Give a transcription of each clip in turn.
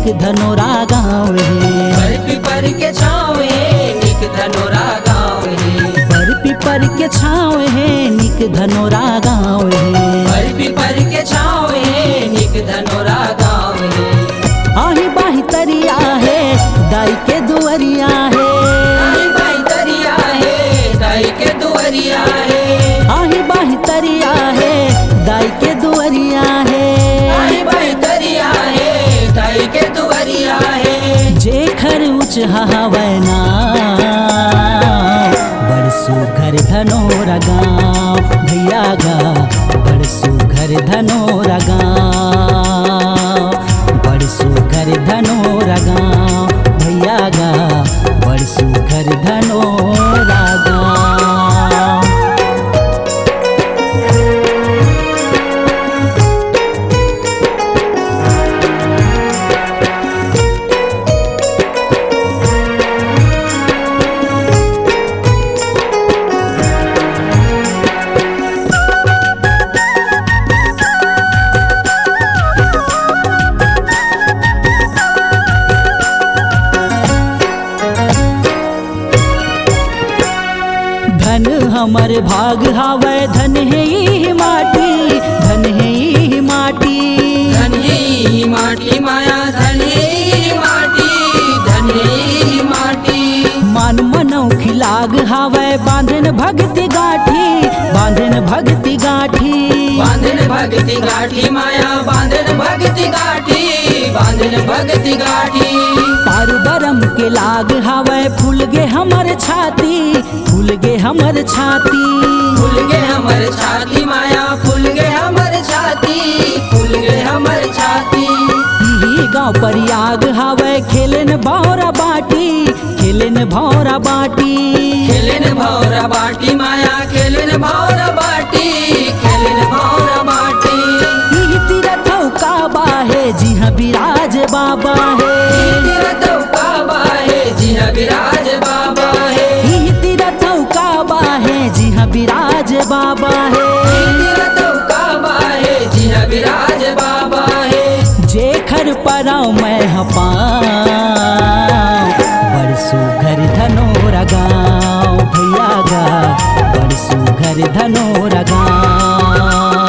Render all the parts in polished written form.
निक धनोरा गाँव है। बर पीपर के छाँव है निक धनोरा गाँव है। बर पीपर के छाँव है निक धनोरा गाँव है। बर पीपर के छाँव है निक धनोरा गाँव है। आही बाही तरिया है दाई के दुअरिया है। आही बाही तरिया है दाई के दुअरिया है। आही बाही तरिया है दाई के दुअरिया है। आही बाही तरिया है दाई के दुअरिया है। जेखर उच हवना बड़ सुघर धनोरा गाँव भैया गा। बड़ सुघर धनोरा गाँव। बड़ सुघर धनोरा गाँव भैया गा। बड़ सुघर धनोरा गाँव। धन हमर भाग हावै धन है ई माटी। धन है ई माटी। धन ही माटी माया धन ही माटी। धन ही माटी मान मनौ खिलाग हावै बांधन भगति गाठी। बांधन भगति गाठी। बांधन भगति गाठी माया बांधन भगति गाठी। बांधन भगति गाठी पार बरम के लाग हावै फूल गे हमर छाती। फूल गे हमर छाती। फूल गे हमर छाती माया फूल गे हमर छाती। फूल गे हमर छाती यही गाँव परियाग हावै खेलन भौरा बाटी। खेलन भौरा बाटी। खेलन भौरा बाटी माया खेलन भौरा बाटी। खेलन भौरा बाटी यही तीरथौ काबा है जी हाँ विराज बाबा है। तीरथौ काबा है जी हाँ विराज बाबा है। यही तीरथौ काबा है जी हाँ विराज बाबा है। तीरथौ काबा है जी हाँ विराज बाबा है। जेखर पराव मैं हपाऊं बड़ सुघर धनोरा गाँव भैया गा। बड़ सुघर धनोरा गाँव।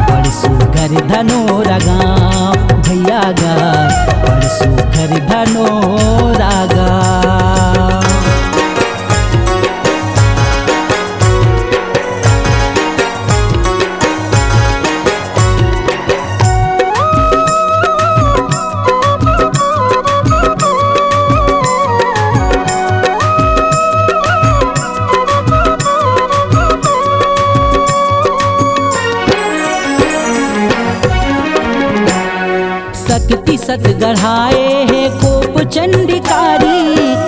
बड़ सुघर धनोरा गाँव भैया गा। बड़ सुघर धनोरा गाँव। शक्ति सत गढ़ाए है कोप चंडिकारी।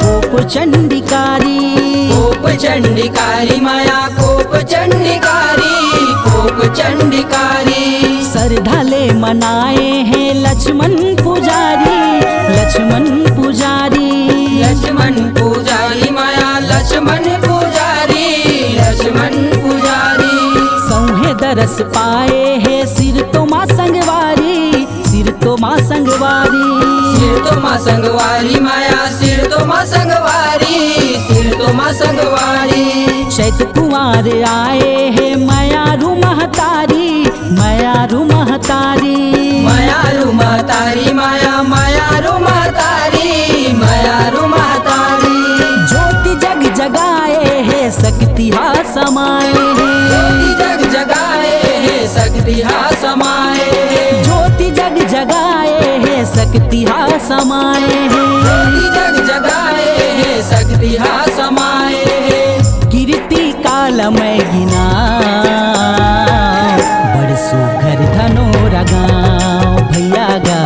कोप चंडिकारी। कोप चंडिकारी माया कोप चंडिकारी। कोप चंडिकारी सरधाले मनाए हैं लक्ष्मण पुजारी। लक्ष्मण पुजारी। लक्ष्मण पुजारी माया लक्ष्मण पुजारी। लक्ष्मण पुजारी सौहे दरस पाए है सिर तो माँ संगवारी। सिर तो माँ संगवारी। सिर तो माँ संगवारी माया सिर तो माँ संगवारी। सिर तो माँ संगवारी शैत कुंवर आए है मयारू महतारी। मयारू महतारी। मयारू महतारी माया मयारू महतारी। मयारू महतारी ज्योति जग जगाए है शक्ति हा समाए है। ज्योति जग जगाए है शक्ति हा समाए है। ज्योति जग जगाए है शक्ति हा समाए है। ज्योति जग जगाए है शक्ति हा समाए है। कीर्ति काल में गिना बड़ सुघर धनोरा गाँव भैया गा।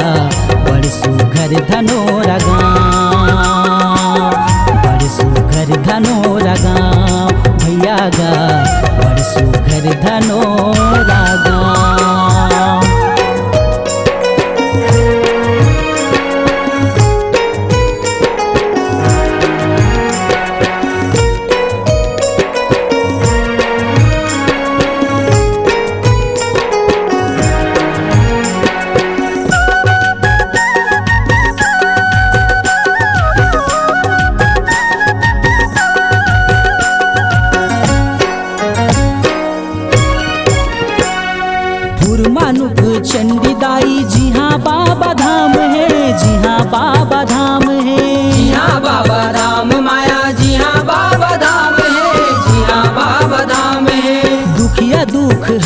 बड़ सुघर धनोरा गाँव। बड़ सुघर धनोरा गाँव भैया गा। बड़ सुघर धनोरा गाँव।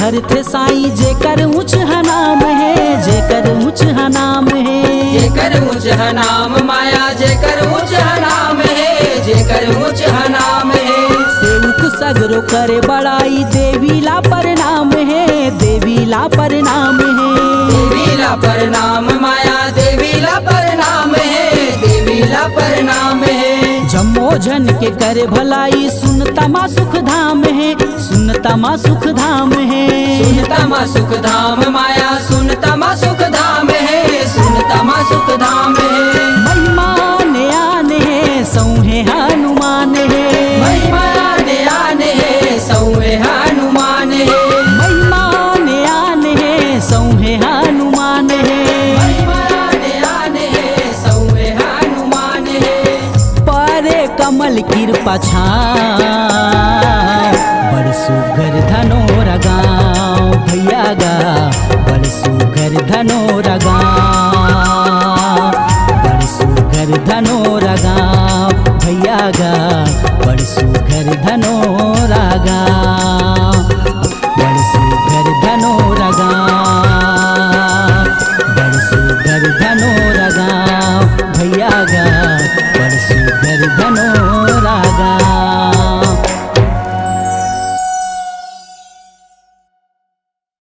करथे साईं जेकर ऊंच नाम है, जेकर ऊंच नाम है। जेकर ऊंच नाम माया, जेकर ऊंच नाम है, जेकर ऊंच नाम है। सेवक सगरो करे बड़ाई, देवी ला प्रणाम है, देवी ला प्रणाम है। देवी ला प्रणाम माया, देवी ला प्रणाम है, देवी ला प्रणाम है। जम्मो जन के करे भलाई, सुनता माँ सुख धाम है, सुनता माँ सुख धाम है। सुनता माँ सुख धाम माया, सुनता माँ सुख धाम है, सुनता माँ सुख धाम है। महिमा ने आने है, सौहे हनुमान है। महिमा ने आने है, सौवे हनुमान है। महिमा ने आने है, सौहे हनुमान है। महिमा ने आने है, सौवे हनुमान है। पारे कमल कृपा छाँव, बड़ सुघर धनोरा गाँव भैया गा, बड़ सुघर धनोरा गाँव, बड़ सुघर धनोरा गाँव भैया गा, बड़ सुघर धनोरा गाँव।